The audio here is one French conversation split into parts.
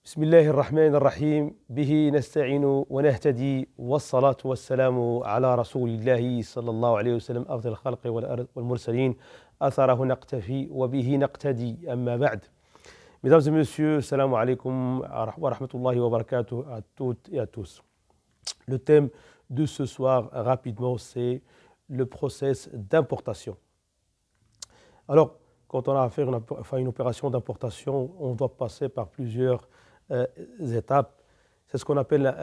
بسم الله الرحمن الرحيم به نستعين ونهتدي والصلاة والسلام على رسول الله صلى الله عليه وسلم أفضل الخلق والمرسلين أثره نقتفي وبه نقتدي أما بعد. Mesdames et messieurs, salam alaikum wa rahmatullahi wa barakatuh à toutes et à tous. Le thème de ce soir, rapidement, c'est le process d'importation. Alors, quand on a à faire une opération d'importation, on doit passer par plusieurs étapes. C'est ce qu'on appelle,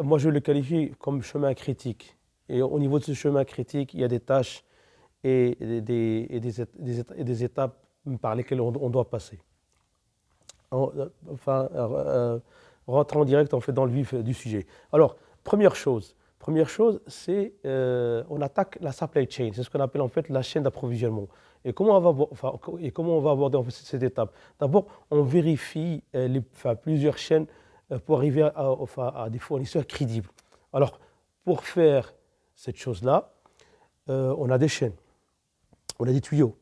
moi je le qualifie comme chemin critique. Et au niveau de ce chemin critique, il y a des tâches et des étapes par lesquelles on doit passer. Rentrons direct en fait dans le vif du sujet. Alors, première chose, c'est on attaque la supply chain. C'est ce qu'on appelle en fait la chaîne d'approvisionnement. Et comment on va aborder en fait cette étape? D'abord, on vérifie plusieurs chaînes pour arriver à des fournisseurs crédibles. Alors, pour faire cette chose-là, on a des chaînes, on a des tuyaux.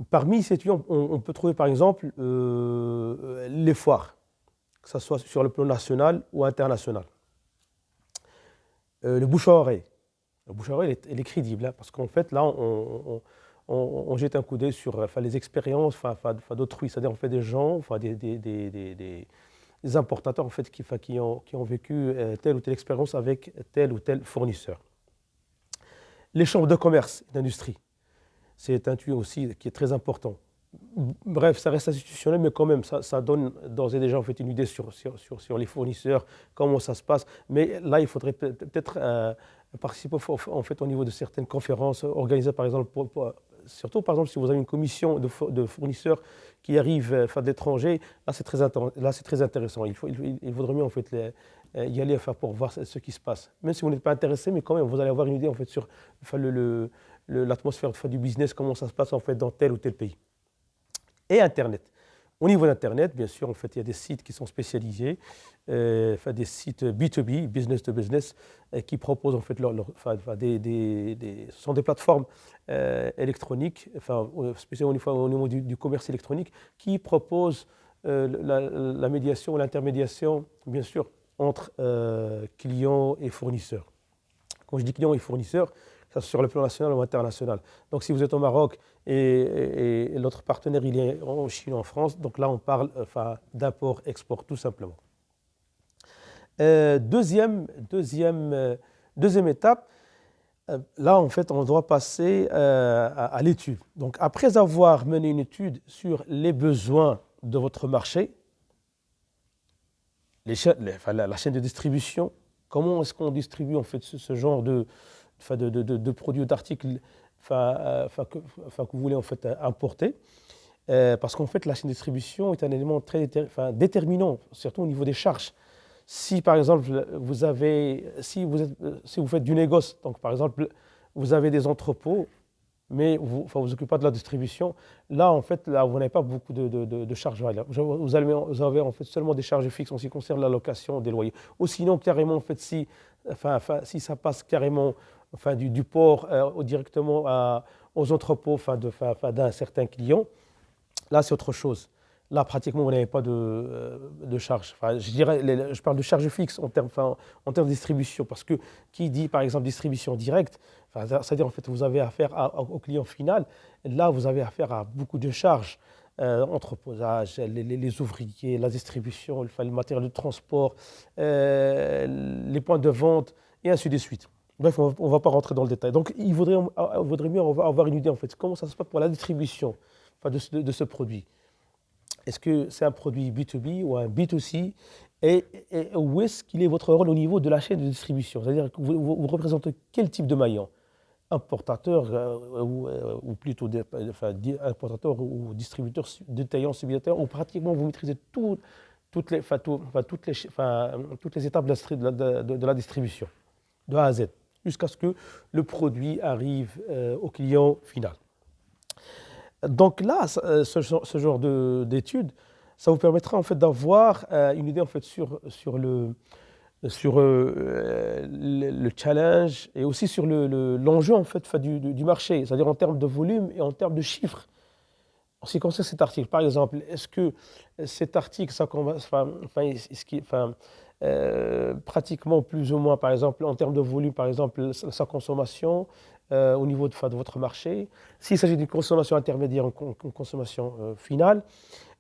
Parmi ces tuyaux, on peut trouver par exemple les foires, que ce soit sur le plan national ou international. Le bouche à oreille. Le bouche à oreille, elle est crédible, hein, parce qu'en fait, là, on jette un coup d'œil sur les expériences d'autrui, c'est-à-dire on fait des gens, des importateurs en fait, qui ont vécu telle ou telle expérience avec tel ou tel fournisseur. Les chambres de commerce et d'industrie, c'est un tuyau aussi qui est très important. Bref, ça reste institutionnel, mais quand même, ça donne d'ores et déjà en fait, une idée sur les fournisseurs, comment ça se passe. Mais là, il faudrait peut-être participer en fait, au niveau de certaines conférences organisées, par exemple, surtout par exemple si vous avez une commission de fournisseurs qui arrivent d'étrangers, là c'est très intéressant. Il vaudrait mieux en fait y aller pour voir ce qui se passe. Même si vous n'êtes pas intéressé, mais quand même vous allez avoir une idée en fait sur l'atmosphère du business, comment ça se passe en fait dans tel ou tel pays. Et Internet. Au niveau d'Internet, bien sûr, en fait, il y a des sites qui sont spécialisés, des sites B2B, business to business, qui proposent en fait ce sont des plateformes électroniques, spécialement au niveau du commerce électronique, qui proposent la médiation, l'intermédiation, bien sûr, entre clients et fournisseurs. Quand je dis clients et fournisseurs, ça sur le plan national ou international. Donc si vous êtes au Maroc et l'autre partenaire il est en Chine ou en France, donc là on parle d'import-export tout simplement. Deuxième étape, là en fait on doit passer à l'étude. Donc après avoir mené une étude sur les besoins de votre marché, la chaîne de distribution, comment est-ce qu'on distribue en fait ce genre de produits ou d'articles que vous voulez en fait importer, parce qu'en fait la chaîne de distribution est un élément très déterminant, surtout au niveau des charges. Si par exemple si vous faites du négoce, donc par exemple vous avez des entrepôts, mais vous occupez pas de la distribution, là en fait là, vous n'avez pas beaucoup de charges variables. Vous avez en fait seulement des charges fixes en ce qui concerne la location des loyers. Ou sinon carrément en fait si ça passe carrément du port directement aux entrepôts d'un certain client, là c'est autre chose. Là pratiquement vous n'avez pas de charges. Je parle de charges fixes en termes de distribution, parce que qui dit par exemple distribution directe, c'est-à-dire en fait vous avez affaire au client final, là vous avez affaire à beaucoup de charges. Entreposage, les ouvriers, la distribution, le matériel de transport, les points de vente et ainsi de suite. Bref, on ne va pas rentrer dans le détail. Donc, il vaudrait mieux avoir une idée en fait comment ça se passe pour la distribution de ce produit. Est-ce que c'est un produit B2B ou un B2C et où est-ce qu'il est votre rôle au niveau de la chaîne de distribution? C'est-à-dire que vous représentez quel type de maillon? Importateur ou plutôt importateur ou distributeur, détaillant, subdirecteur, ou pratiquement vous maîtrisez toutes les étapes de la distribution, de A à Z, jusqu'à ce que le produit arrive au client final. Donc là, ce genre d'études, ça vous permettra en fait d'avoir une idée en fait sur le challenge et aussi sur l'enjeu en fait du marché, c'est-à-dire en termes de volume et en termes de chiffres. En ce qui concerne cet article, par exemple, est-ce que cet article, pratiquement plus ou moins, par exemple, en termes de volume, par exemple, sa consommation au niveau de votre marché, s'il s'agit d'une consommation intermédiaire ou une consommation finale,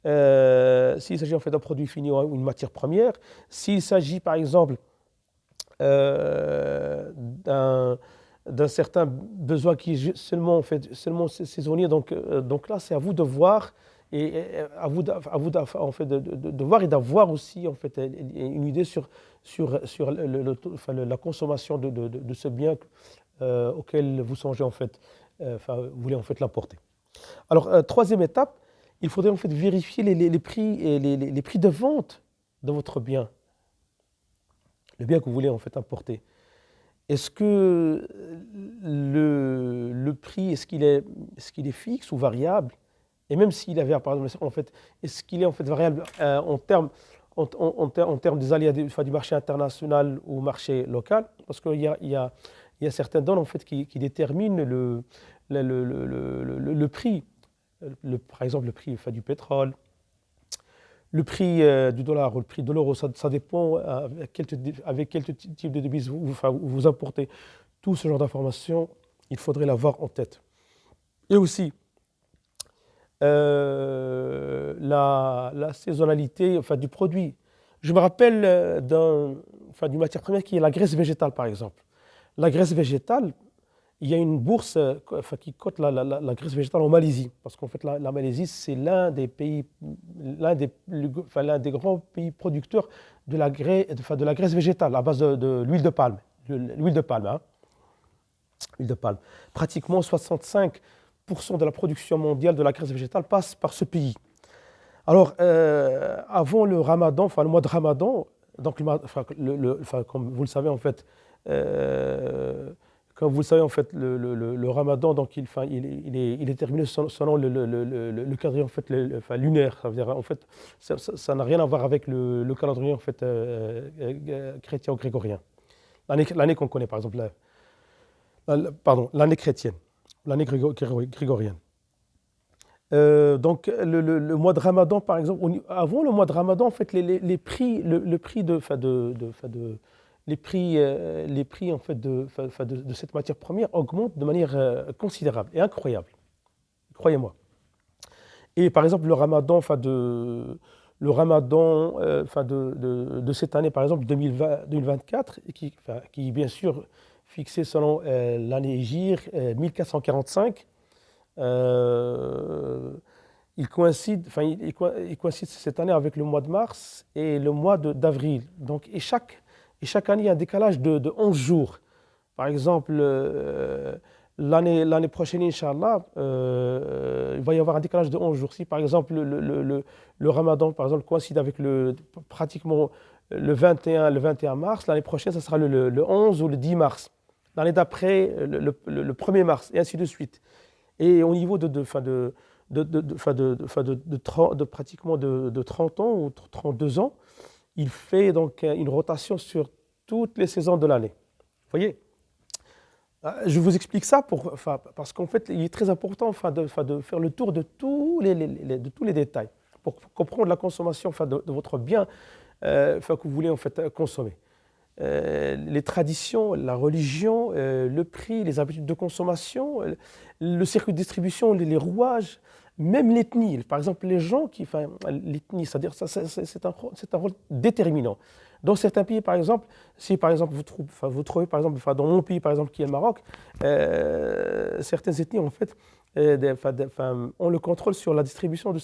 s'il s'agit en fait d'un produit fini ou une matière première, s'il s'agit par exemple d'un certain besoin qui est seulement, en fait, seulement saisonnier. Donc là, c'est à vous de voir et à vous, en fait, de voir et d'avoir aussi en fait, une idée sur la consommation de ce bien auquel vous songez en fait, vous voulez en fait l'importer. Alors, troisième étape, il faudrait en fait vérifier les prix et les prix de vente de votre bien, le bien que vous voulez en fait importer. Est-ce que le prix, est-ce qu'il est fixe ou variable? Et même s'il est variable, par exemple, en fait, est-ce qu'il est en fait variable en termes des aléas du marché international ou marché local? Parce qu'il y a certaines données en fait, qui déterminent le prix. Par exemple, le prix du pétrole, le prix du dollar ou le prix de l'euro, ça dépend avec quel type de devise vous importez. Tout ce genre d'informations, il faudrait l'avoir en tête. Et aussi, la saisonnalité du produit. Je me rappelle d'une matière première qui est la graisse végétale, par exemple. La graisse végétale, il y a une bourse qui cote la graisse végétale en Malaisie, parce qu'en fait la Malaisie c'est l'un des grands pays producteurs de la graisse végétale à base de l'huile de palme. L'huile de palme, hein. L'huile de palme. Pratiquement 65% de la production mondiale de la graisse végétale passe par ce pays. Alors avant le Ramadan, le mois de Ramadan, donc comme vous le savez en fait. Comme vous le savez, en fait, le Ramadan, donc il est terminé selon le calendrier en fait, lunaire. Ça veut dire, en fait, ça n'a rien à voir avec le calendrier en fait, chrétien ou grégorien. L'année qu'on connaît, par exemple, l'année chrétienne, l'année grégorienne. Donc le mois de Ramadan, par exemple, avant le mois de Ramadan, en fait, les prix, le prix les prix en fait de cette matière première augmentent de manière considérable et incroyable, croyez-moi. Et par exemple, le Ramadan de cette année, par exemple 2024, qui est bien sûr fixé selon l'année Hégire 1445, il coïncide cette année avec le mois de mars et le mois d'avril. Donc, et chaque année, il y a un décalage de 11 jours. Par exemple, l'année prochaine, Inch'Allah, il va y avoir un décalage de 11 jours. Si, par exemple, le Ramadan, par exemple, coïncide avec pratiquement le 21 mars, l'année prochaine, ça sera le 11 ou le 10 mars. L'année d'après, le 1er mars, et ainsi de suite. Et au niveau pratiquement de 30 ans ou 32 ans, il fait donc une rotation sur toutes les saisons de l'année. Vous voyez? Je vous explique ça parce qu'en fait, il est très important de faire le tour de tous les détails pour comprendre la consommation de votre bien que vous voulez en fait consommer. Les traditions, la religion, le prix, les habitudes de consommation, le circuit de distribution, les rouages, même l'ethnie. Par exemple, les gens l'ethnie, c'est-à-dire c'est un rôle déterminant. Dans certains pays, par exemple, si par exemple vous trouvez par exemple dans mon pays par exemple qui est le Maroc, certaines ethnies en fait ont le contrôle sur la distribution de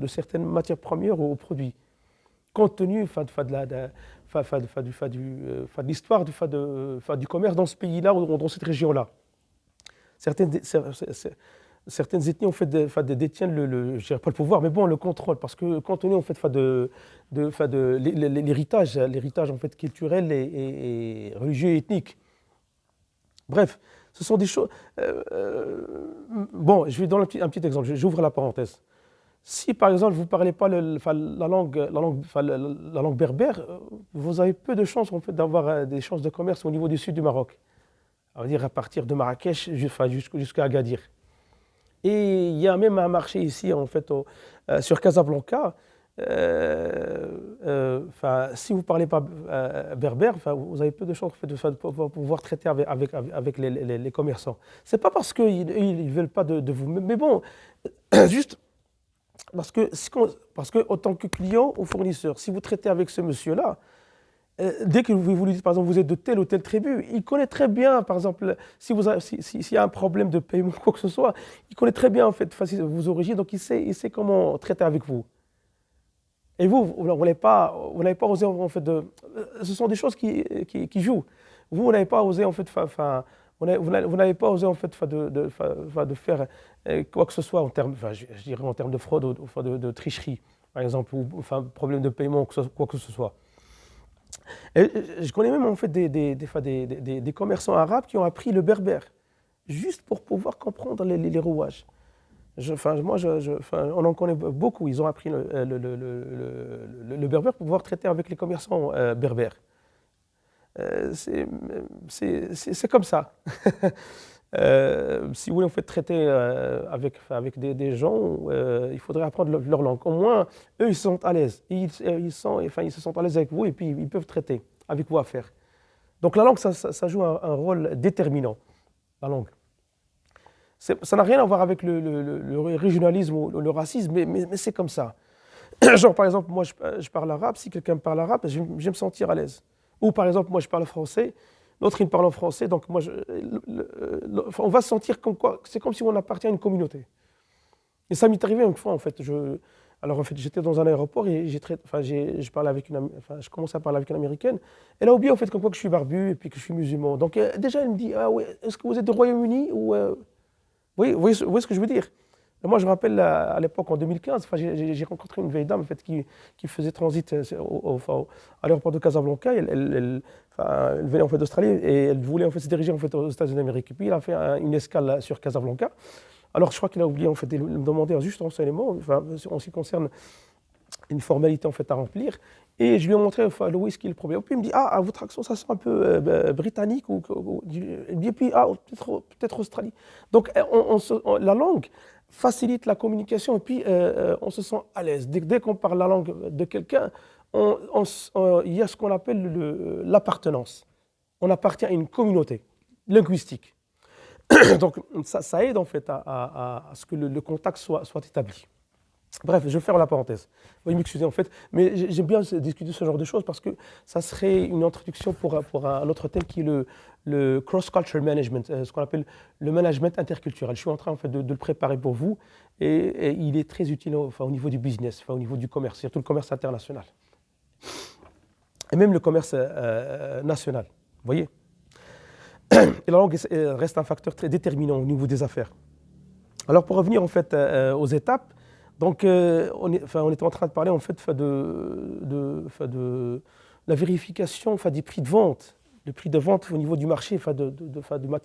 certaines matières premières aux produits, compte tenu de l'histoire du commerce dans ce pays-là ou dans cette région-là. Certaines ethnies en fait, détiennent je dirais pas le pouvoir, mais bon, le contrôle, parce que compte tenu en fait, l'héritage en fait, culturel et religieux et ethnique. Bref, ce sont des choses. Bon, je vais donner un petit exemple, j'ouvre la parenthèse. Si par exemple vous ne parlez pas la langue berbère, vous avez peu de chances en fait, d'avoir des chances de commerce au niveau du sud du Maroc, à partir de Marrakech jusqu'à Agadir. Et il y a même un marché ici, en fait, sur Casablanca. Si vous ne parlez pas berbère, vous avez peu de chances en fait, de pouvoir traiter avec les commerçants. Ce n'est pas parce qu'ils ne veulent pas de vous, mais bon, juste parce que, en tant que client ou fournisseur, si vous traitez avec ce monsieur-là, dès que vous lui dites, par exemple, vous êtes de telle ou telle tribu, il connaît très bien, par exemple, s'il y a un problème de paiement, quoi que ce soit, il connaît très bien en fait, vos origines, donc il sait comment traiter avec vous. Et vous n'avez pas osé en fait ce sont des choses qui jouent. Vous n'avez pas osé en fait, vous n'avez pas osé en fait de faire quoi que ce soit en termes, je dirais en termes de fraude ou de tricherie, par exemple, ou problème de paiement, quoi que ce soit. Et je connais même en fait des commerçants arabes qui ont appris le berbère, juste pour pouvoir comprendre les rouages. On en connaît beaucoup, ils ont appris le berbère pour pouvoir traiter avec les commerçants berbères. C'est comme ça. Si vous voulez en fait traiter avec des gens, il faudrait apprendre leur langue. Au moins, eux, ils se sentent à l'aise. Ils se sentent à l'aise avec vous et puis ils peuvent traiter avec vous à faire. Donc la langue, ça joue un rôle déterminant, la langue. Ça n'a rien à voir avec le régionalisme ou le racisme, mais c'est comme ça. Genre, par exemple, moi, je parle arabe. Si quelqu'un me parle arabe, je vais me sentir à l'aise. Ou, par exemple, moi, je parle français. L'autre, il me parle en français. Donc, moi, on va se sentir comme quoi. C'est comme si on appartient à une communauté. Et ça m'est arrivé une fois, en fait. Alors, en fait, j'étais dans un aéroport et je commençais à parler avec une Américaine. Elle a oublié, en fait, comme quoi que je suis barbu et puis que je suis musulman. Donc, déjà, elle me dit, ah ouais, est-ce que vous êtes du Royaume-Uni ou oui, vous voyez ce que je veux dire? Moi, je me rappelle à l'époque, en 2015, j'ai rencontré une vieille dame en fait, qui faisait transit à l'aéroport de Casablanca. Elle venait en fait d'Australie et elle voulait en fait, se diriger en fait, aux États-Unis d'Amérique. Et puis, elle a fait une escale sur Casablanca. Alors, je crois qu'il a oublié en fait, de me demander juste un renseignement en ce qui concerne une formalité en fait, à remplir. Et je lui ai montré le whisky, le problème. Puis il me dit, ah, votre accent, ça sent un peu britannique. Et puis, ah, peut-être Australie. Donc, la langue facilite la communication et puis on se sent à l'aise. Dès qu'on parle la langue de quelqu'un, il y a ce qu'on appelle l'appartenance. On appartient à une communauté linguistique. Donc, ça aide en fait à ce que le contact soit établi. Bref, je vais faire la parenthèse. Veuillez m'excuser en fait, mais j'aime bien discuter ce genre de choses parce que ça serait une introduction pour un autre thème qui est le cross-culture management, ce qu'on appelle le management interculturel. Je suis en train en fait, de le préparer pour vous et il est très utile au niveau du business, au niveau du commerce, surtout le commerce international. Et même le commerce national, vous voyez. Et la langue reste un facteur très déterminant au niveau des affaires. Alors pour revenir en fait aux étapes, donc, on était en train de parler en fait de la vérification des prix de vente, le prix de vente au niveau du marché, de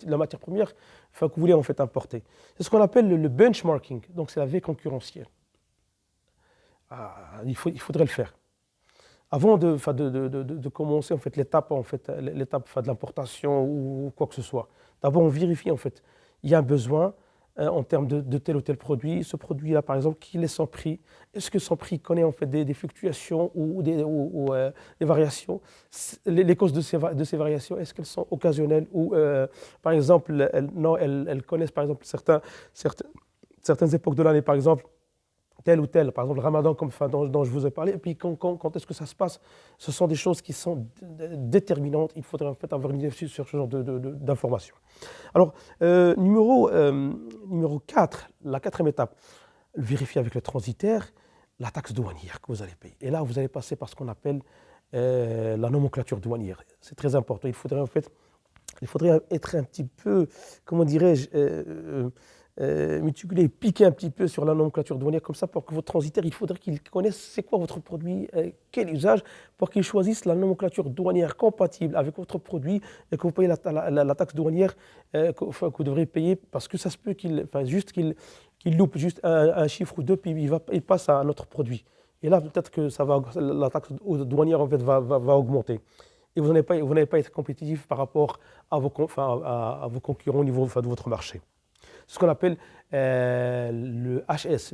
la matière première que vous voulez en fait importer. C'est ce qu'on appelle le benchmarking, donc c'est la veille concurrentielle. Il faudrait le faire. Avant de commencer en fait, l'étape de l'importation ou quoi que ce soit, d'abord on vérifie en fait, il y a un besoin. En termes de tel ou tel produit. Ce produit-là, par exemple, quel est son prix? Est-ce que son prix connaît en fait des fluctuations ou des variations? Les causes de ces variations, est-ce qu'elles sont occasionnelles ou, par exemple, elles connaissent par exemple certaines époques de l'année, par exemple, tel ou tel, par exemple le Ramadan dont je vous ai parlé, et puis quand est-ce que ça se passe? Ce sont des choses qui sont déterminantes. Il faudrait en fait avoir une idée sur ce genre d'informations. Alors, numéro 4, la quatrième étape, vérifier avec le transitaire la taxe douanière que vous allez payer. Et là, vous allez passer par ce qu'on appelle la nomenclature douanière. C'est très important. Il faudrait être un petit peu, comment dirais-je, méticulé, piquer un petit peu sur la nomenclature douanière comme ça pour que votre transitaire, il faudrait qu'il connaisse c'est quoi votre produit, quel usage, pour qu'il choisisse la nomenclature douanière compatible avec votre produit et que vous payez la taxe douanière que vous devrez payer parce que ça se peut qu'il loupe juste un chiffre ou deux puis il passe à un autre produit. Et là, peut-être que la taxe douanière en fait, va augmenter. Et vous n'allez pas être compétitif par rapport à vos concurrents au niveau de votre marché. ce qu'on appelle le HS,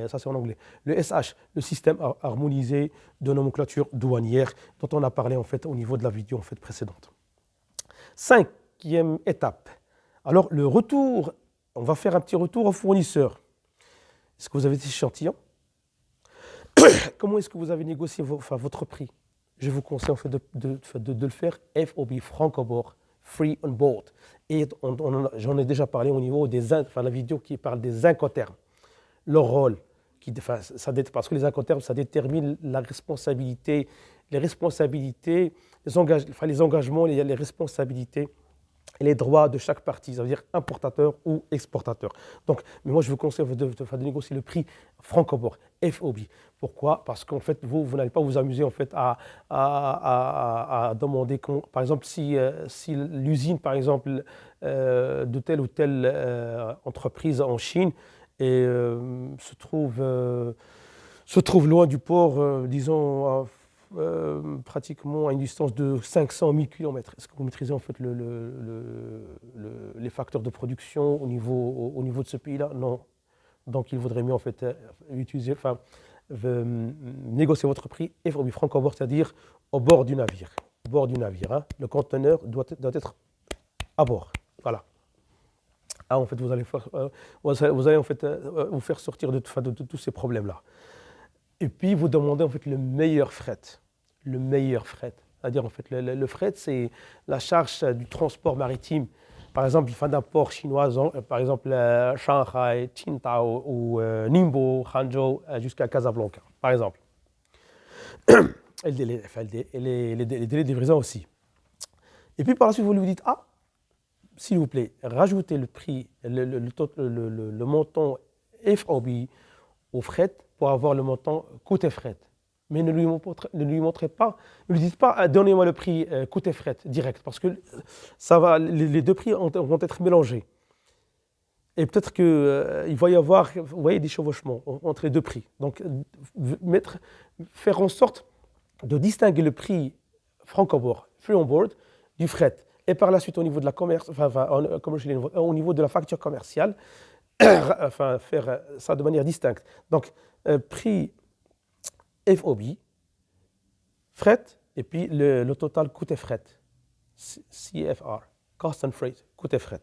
ça c'est en anglais, le SH, le système harmonisé de nomenclature douanière dont on a parlé en fait au niveau de la vidéo en fait précédente. Cinquième étape. Alors le retour, on va faire un petit retour au fournisseur. Est-ce que vous avez des échantillons? Comment est-ce que vous avez négocié votre prix? Je vous conseille en fait de le faire FOB, Franco-Board, Free on Board. Et j'en ai déjà parlé au niveau la vidéo qui parle des incoterms. Leur rôle, parce que les incoterms, ça détermine la responsabilité, les engagements, les responsabilités et les droits de chaque partie, ça veut dire importateur ou exportateur. Donc, mais moi, je vous conseille de négocier le prix Franco-Board, FOB. Pourquoi? Parce qu'en fait, vous n'allez pas vous amuser en fait à demander, par exemple, si l'usine, par exemple, de telle ou telle entreprise en Chine se trouve loin du port, disons, pratiquement à une distance de 500 000 km. Est-ce que vous maîtrisez en fait les facteurs de production au niveau de ce pays-là? Non. Donc il vaudrait mieux en fait négocier votre prix FOB, Franco-Board, c'est-à-dire au bord du navire. Au bord du navire, hein. Le conteneur doit être à bord. Voilà. Ah, en fait, vous allez en fait vous faire sortir de tous ces problèmes-là. Et puis vous demandez en fait le meilleur fret. Le meilleur fret. C'est-à-dire en fait le fret, c'est la charge du transport maritime. Par exemple, d'un port chinois, par exemple Shanghai, Qingdao ou Ningbo, Hangzhou, jusqu'à Casablanca, par exemple. Et les délais de livraison aussi. Et puis par la suite, vous lui dites, ah, s'il vous plaît, rajoutez le prix, le montant FOB au fret pour avoir le montant coût et fret. Mais ne lui montrez pas, ne lui dites pas donnez-moi le prix coût et fret direct, parce que les deux prix vont être mélangés. Et peut-être qu'il va y avoir, vous voyez, des chevauchements entre les deux prix. Donc faire en sorte de distinguer le prix Franco-Board, Free on Board, du fret. Et par la suite, au niveau de la au niveau de la facture commerciale, faire ça de manière distincte. Donc, prix FOB, fret, et puis le total coût et fret, CFR, Cost and Freight, coût et fret.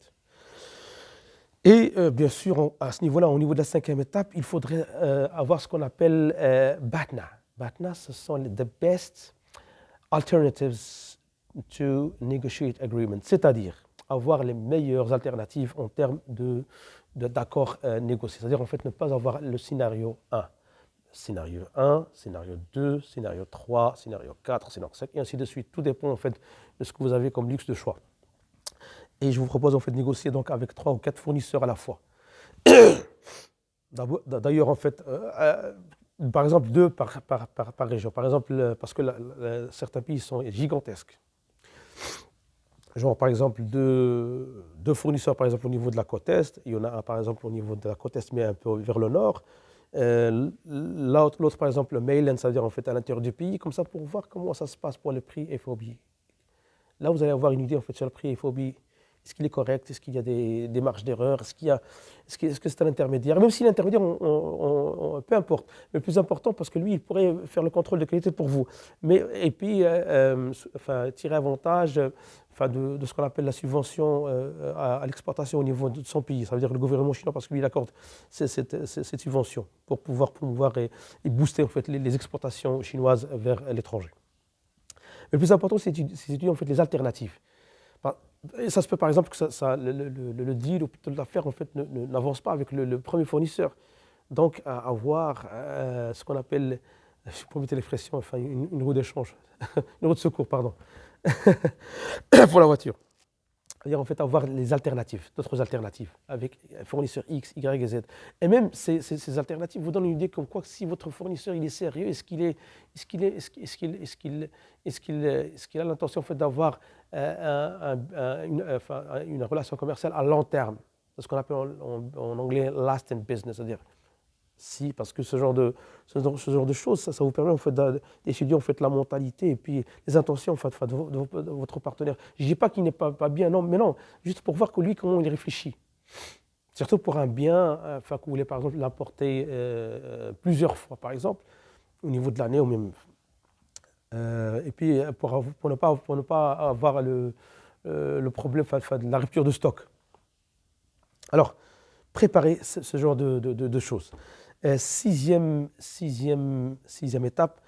Et bien sûr, à ce niveau-là, au niveau de la cinquième étape, il faudrait avoir ce qu'on appelle BATNA. BATNA, ce sont the best alternatives to negotiate agreement, c'est-à-dire avoir les meilleures alternatives en termes d'accords négociés. C'est-à-dire en fait ne pas avoir le scénario 1. Scénario 1, scénario 2, scénario 3, scénario 4, scénario 5, et ainsi de suite. Tout dépend en fait de ce que vous avez comme luxe de choix. Et je vous propose en fait de négocier donc avec 3 ou 4 fournisseurs à la fois. D'ailleurs, en fait, par exemple, 2 par région. Par exemple, parce que certains pays sont gigantesques. Genre, par exemple, deux fournisseurs, par exemple, au niveau de la côte Est. Il y en a un, par exemple, au niveau de la côte Est, mais un peu vers le nord. L'autre, par exemple, le mainland, c'est-à-dire en fait à l'intérieur du pays, comme ça pour voir comment ça se passe pour le prix FOB. Là, vous allez avoir une idée en fait sur le prix FOB. Est-ce qu'il est correct? Est-ce qu'il y a des marges d'erreur? Est-ce que c'est un intermédiaire? Même si l'intermédiaire, peu importe. Mais le plus important, parce que lui, il pourrait faire le contrôle de qualité pour vous. Et puis, tirer avantage de ce qu'on appelle la subvention à l'exportation au niveau de son pays. Ça veut dire le gouvernement chinois, parce que lui, il accorde cette subvention pour pouvoir promouvoir et booster en fait, les exportations chinoises vers l'étranger. Mais le plus important, c'est d'étudier en fait, les alternatives. Et ça se peut par exemple que le deal ou plutôt l'affaire en fait n'avance pas avec le premier fournisseur. Donc avoir ce qu'on appelle, je peux mettre l'expression, enfin une roue d'échange, une roue de secours, pardon, pour la voiture. C'est-à-dire en fait avoir les alternatives, d'autres alternatives avec fournisseur X, Y et Z. Et même ces alternatives vous donnent une idée comme quoi si votre fournisseur il est sérieux, est-ce qu'il a l'intention en fait d'avoir une relation commerciale à long terme, c'est ce qu'on appelle en anglais lasting business, c'est-à-dire si, parce que ce genre de choses, ça vous permet en fait d'étudier en fait la mentalité et puis les intentions en fait, de votre partenaire. Je ne dis pas qu'il n'est pas bien, non, mais non, juste pour voir que lui, comment il réfléchit. Surtout pour un bien, que vous voulez par exemple l'importer plusieurs fois, par exemple, au niveau de l'année ou même. Et puis pour ne pas avoir le problème de la rupture de stock. Alors, préparer ce genre de choses. Sixième étape,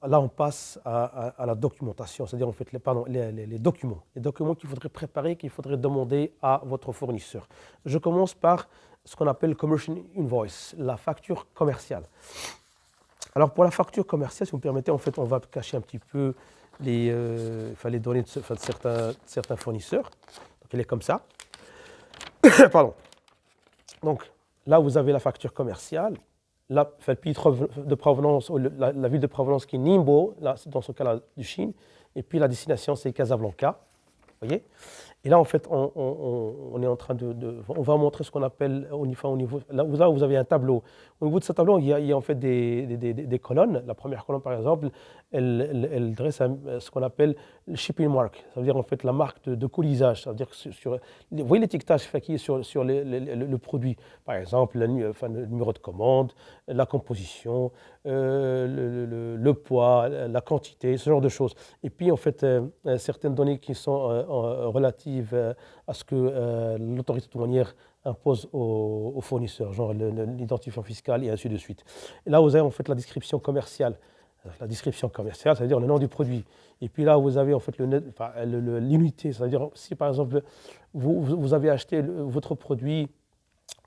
là on passe à la documentation, c'est-à-dire en fait les documents. Les documents qu'il faudrait préparer, qu'il faudrait demander à votre fournisseur. Je commence par ce qu'on appelle commercial invoice, la facture commerciale. Alors pour la facture commerciale, si vous me permettez, en fait on va cacher un petit peu les données de certains fournisseurs. Donc elle est comme ça. Pardon. Donc là vous avez la facture commerciale. Là, le pays de provenance, la ville de provenance qui est Ningbo, là, dans ce cas-là du Chine, et puis la destination c'est Casablanca, voyez. Et là en fait on est en train on va montrer ce qu'on appelle au niveau là vous avez un tableau. Au niveau de ce tableau il y a en fait des colonnes. La première colonne par exemple elle dresse ce qu'on appelle le shipping mark, ça veut dire en fait la marque de colisage, ça veut dire que vous voyez l'étiquetage qui est sur le produit, par exemple le numéro de commande, la composition, le poids, la quantité, ce genre de choses. Et puis en fait certaines données qui sont relatives à ce que l'autorité douanière impose aux fournisseurs, genre l'identifiant fiscal et ainsi de suite. Et là vous avez en fait la description commerciale. La description commerciale, c'est-à-dire le nom du produit. Et puis là, vous avez en fait l'unité, c'est-à-dire si par exemple vous avez acheté votre produit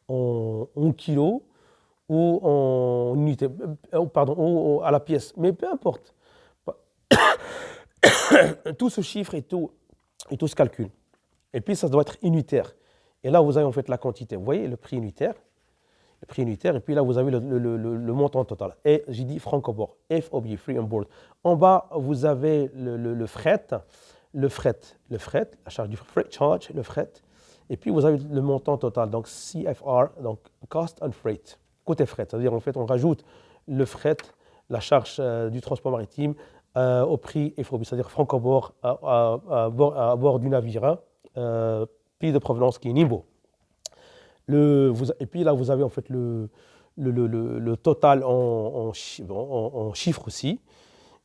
en kilo ou en unité, pardon, ou à la pièce, mais peu importe. Tout se chiffre et tout se calcule. Et puis ça doit être unitaire. Et là, vous avez en fait la quantité. Vous voyez le prix unitaire. Et puis là, vous avez le montant total. Et j'ai dit franc-au-bord, FOB, free on board. En bas, vous avez le fret, la charge du freight charge, le fret. Et puis, vous avez le montant total, donc CFR, donc cost and freight, côté fret. C'est-à-dire, en fait, on rajoute le fret, la charge du transport maritime au prix FOB, c'est-à-dire franc-au-bord à bord du navire, pays de provenance qui est Ningbo. Et puis là, vous avez en fait le total en chiffres aussi.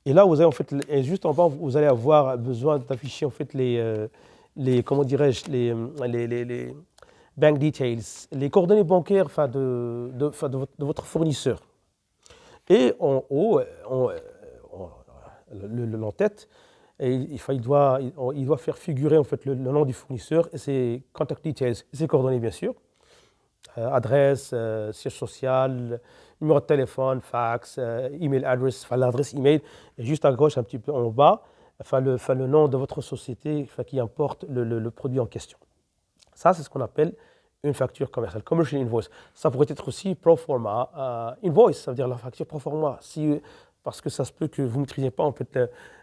Et là, vous avez en fait, et juste en bas, vous allez avoir besoin d'afficher en fait comment dirais-je, les bank details, les coordonnées bancaires de votre fournisseur. Et en haut, l'entête, il doit faire figurer en fait le nom du fournisseur et ses contact details, et ses coordonnées bien sûr. Adresse, siège social, numéro de téléphone, fax, email address, l'adresse email, et juste à gauche, un petit peu en bas, le nom de votre société qui importe le produit en question. Ça, c'est ce qu'on appelle une facture commerciale, commercial invoice. Ça pourrait être aussi pro forma invoice, ça veut dire la facture pro forma. Parce que ça se peut que vous ne maîtrisez pas en fait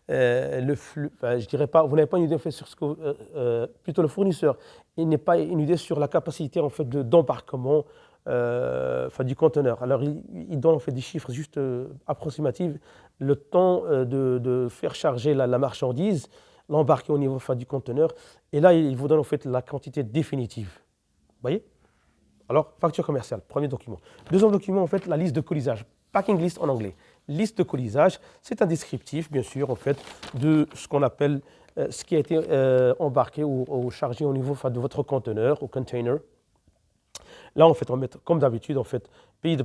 le flux, je dirais pas, vous n'avez pas une idée en fait sur ce que, plutôt le fournisseur, il n'est pas une idée sur la capacité en fait d'embarquement du conteneur. Alors il donne en fait des chiffres juste approximatifs, le temps de faire charger la marchandise, l'embarquer au niveau du conteneur, et là il vous donne en fait la quantité définitive. Vous voyez? Alors facture commerciale, premier document. Deuxième document en fait la liste de colisage, packing list en anglais. Liste de colisage, c'est un descriptif, bien sûr, en fait, de ce qu'on appelle ce qui a été embarqué ou chargé au niveau de votre conteneur ou container. Là, en fait, on met, comme d'habitude, en fait, ville de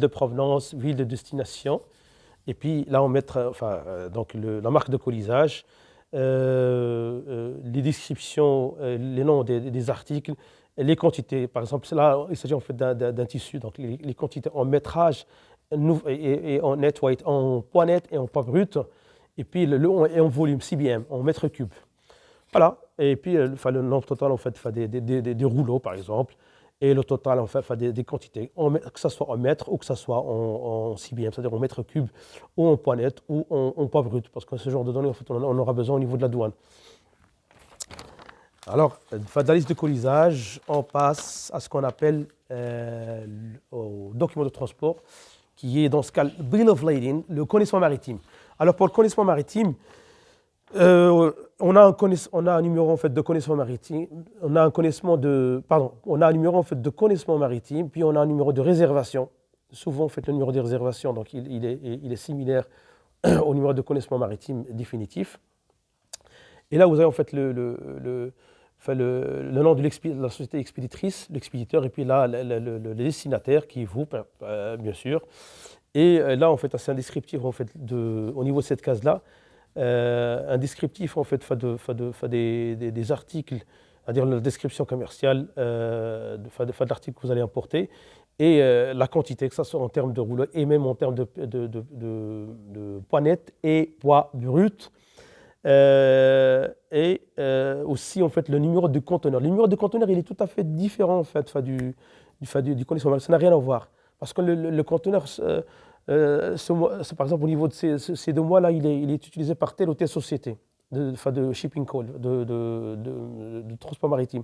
provenance, ville de destination. Et puis là, on met donc la marque de colisage, les descriptions, les noms des articles, les quantités. Par exemple, là, il s'agit en fait d'un tissu, donc les quantités en métrage et en net weight, en poids net et en poids brut, et puis en volume, CBM, en mètres cubes. Voilà, et puis le nombre total en fait des rouleaux par exemple, et le total en fait des quantités, que ce soit en mètres ou que ce soit en CBM, c'est-à-dire en mètres cubes ou en poids net ou en poids brut, parce que ce genre de données en fait on aura besoin au niveau de la douane. Alors, de la liste de colisage, on passe à ce qu'on appelle au document de transport, qui est dans ce cas le Bill of Lading, le connaissement maritime. Alors pour le connaissement maritime, On a un numéro en fait de connaissement maritime, on a un connaissement de, pardon, on a un numéro en fait de connaissement maritime, puis on a un numéro de réservation. Souvent, en fait, le numéro de réservation, donc il est similaire au numéro de connaissement maritime définitif. Et là, vous avez en fait enfin, le nom de la société expéditrice, l'expéditeur, et puis là, le destinataire qui est vous, bien sûr. Et là, en fait, c'est un descriptif en fait, au niveau de cette case-là, un descriptif en fait, des articles, c'est-à-dire la description commerciale de l'article que vous allez importer, et la quantité, que ce soit en termes de rouleau et même en termes de poids net et poids brut. Et aussi en fait le numéro de conteneur. Le numéro de conteneur, il est tout à fait différent en fait, du connaissement. Ça n'a rien à voir. Parce que le conteneur, par exemple au niveau de ces 2 mois-là, il est utilisé par telle ou telle société de shipping call, de transport maritime.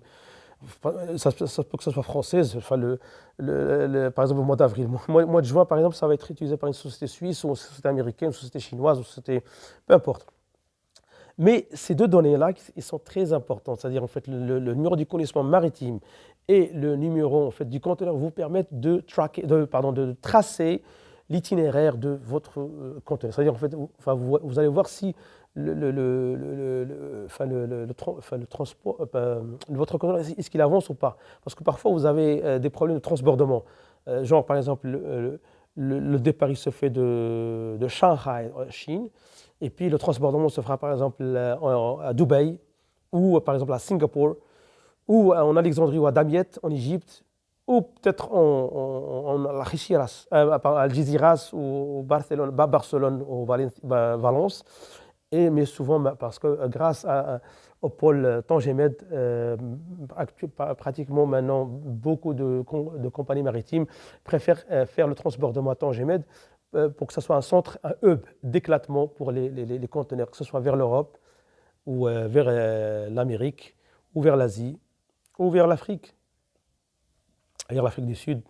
Ça peut que ce soit française, enfin par exemple au mois d'avril. Mois de juin, par exemple, ça va être utilisé par une société suisse, ou une société américaine, une société chinoise, ou une société, peu importe. Mais ces 2 données-là, ils sont très importantes, c'est-à-dire en fait le numéro du connaissement maritime et le numéro en fait du conteneur vous permettent de tracer l'itinéraire de votre conteneur. C'est-à-dire en fait, vous allez voir si transport, votre conteneur, est-ce qu'il avance ou pas. Parce que parfois vous avez des problèmes de transbordement. Genre par exemple le départ il se fait de Shanghai, Chine. Et puis le transbordement se fera par exemple à Dubaï, ou par exemple à Singapour, ou en Alexandrie ou à Damiette en Égypte, ou peut-être en Algeciras, Algeciras ou Barcelone ou Valence. Mais souvent, parce que grâce au pôle Tangemed, pratiquement maintenant, beaucoup de compagnies maritimes préfèrent faire le transbordement à Tangemed pour que ce soit un centre, un hub d'éclatement pour les conteneurs, que ce soit vers l'Europe ou vers l'Amérique ou vers l'Asie ou vers l'Afrique, vers l'Afrique du Sud,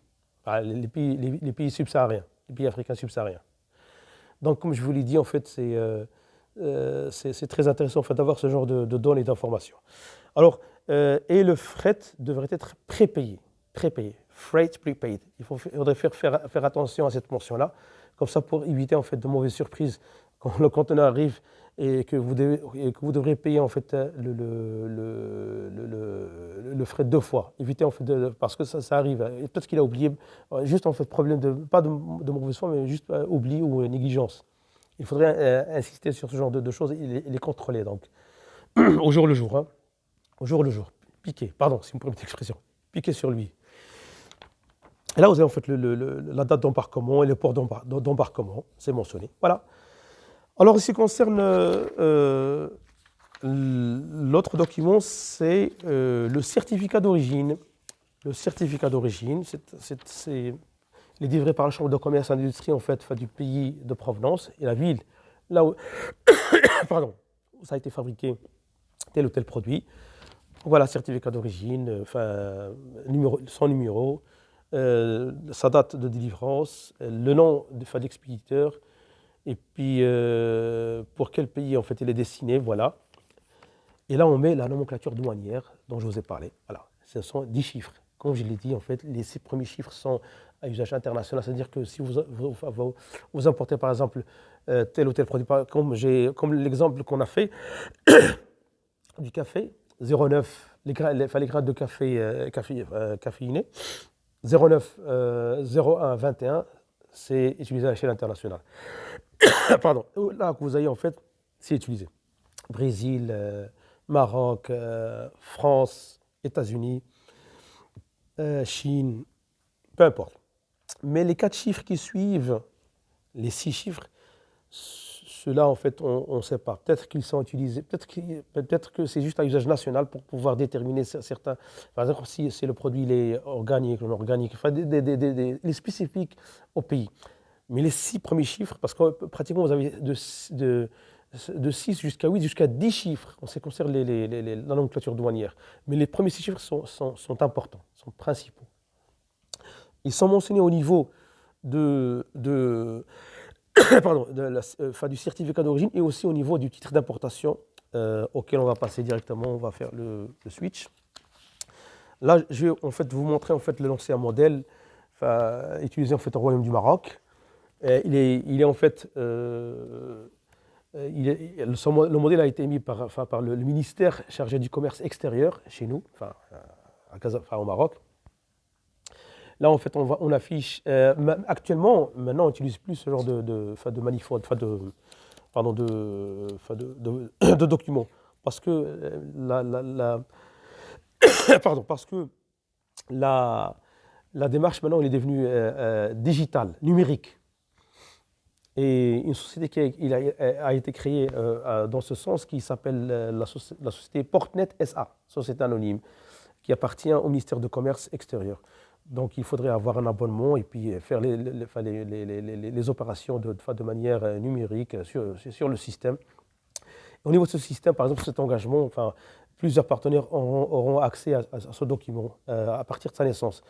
les pays subsahariens, les pays africains subsahariens. Donc, comme je vous l'ai dit, en fait, c'est très intéressant en fait, d'avoir ce genre de données et d'informations. Alors, et le fret devrait être prépayé. Freight prepaid. Il faudrait faire attention à cette mention-là, comme ça pour éviter en fait de mauvaises surprises quand le conteneur arrive et que vous devrez payer en fait le fret 2 fois. Évitez en fait parce que ça arrive. Et peut-être qu'il a oublié, juste en fait problème pas de mauvaise foi, mais juste oubli ou négligence. Il faudrait insister sur ce genre de choses et les contrôler donc au jour le jour. Hein. Au jour le jour. Piquer, pardon, si vous me permettez l'expression. Piquer sur lui. Et là, vous avez en fait la date d'embarquement et le port d'embarquement, c'est mentionné. Voilà. Alors, en ce qui concerne l'autre document, c'est le certificat d'origine. Le certificat d'origine, il est livré par la Chambre de commerce et d'industrie en fait, du pays de provenance et la ville là où, pardon, où ça a été fabriqué tel ou tel produit. Voilà, certificat d'origine, son numéro. Sa date de délivrance, le nom de l'expéditeur, et puis pour quel pays en fait il est destiné, voilà. Et là on met la nomenclature douanière dont je vous ai parlé. Voilà, ce sont 10 chiffres. Comme je l'ai dit, en fait, les 6 premiers chiffres sont à usage international, c'est-à-dire que si vous importez par exemple tel ou tel produit, comme l'exemple qu'on a fait du café, 0,9, les grains de café caféiné. 09 01 21, c'est utilisé à l'échelle internationale. Pardon. Là que vous avez en fait, c'est utilisé. Brésil, Maroc, France, États-Unis, Chine, peu importe. Mais les 4 chiffres qui suivent, les 6 chiffres, ceux-là en fait on ne sait pas. Peut-être qu'ils sont utilisés, peut-être que c'est juste à usage national pour pouvoir déterminer certains. Par exemple, si le produit il est organique, non organique, enfin les spécifiques au pays. Mais les 6 premiers chiffres, parce que pratiquement vous avez de 6 jusqu'à 8, jusqu'à 10 chiffres en ce qui concerne la nomenclature douanière. Mais les premiers 6 chiffres sont importants, sont principaux. Ils sont mentionnés au niveau de pardon, du certificat d'origine et aussi au niveau du titre d'importation auquel on va passer directement, on va faire le switch. Là, je vais en fait vous montrer en fait l'ancien modèle utilisé en fait au Royaume du Maroc. Il est en fait le modèle a été émis par le ministère chargé du commerce extérieur chez nous, au Maroc. Là, en fait, on affiche. Actuellement, maintenant, on n'utilise plus ce genre de manifold, de documents, parce que parce que la démarche maintenant elle est devenue digitale, numérique. Et une société qui a été créée dans ce sens qui s'appelle la société Portnet SA, société anonyme, qui appartient au ministère du Commerce extérieur. Donc il faudrait avoir un abonnement et puis faire les opérations de manière numérique sur le système. Au niveau de ce système, par exemple, cet engagement, plusieurs partenaires auront accès à ce document à partir de sa naissance.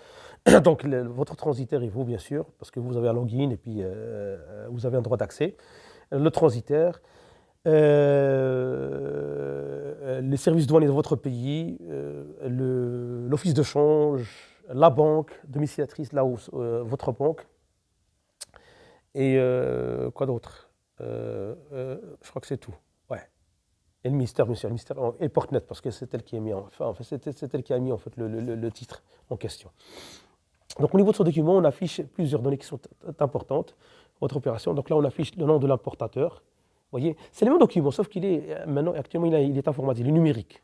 Donc votre transitaire et vous, bien sûr, parce que vous avez un login et puis vous avez un droit d'accès. Le transitaire, les services douaniers de votre pays, l'office de change, la banque domiciliatrice, là où votre banque, et quoi d'autre je crois que c'est tout. Ouais. Et le ministère, bien sûr, et Portnet, parce que c'est elle qui a mis, c'est elle qui a mis en fait le titre en question. Donc au niveau de ce document, on affiche plusieurs données qui sont importantes, votre opération. Donc là, on affiche le nom de l'importateur. Vous voyez, c'est le même document, sauf qu'il est maintenant, actuellement, il est informatisé, il est numérique.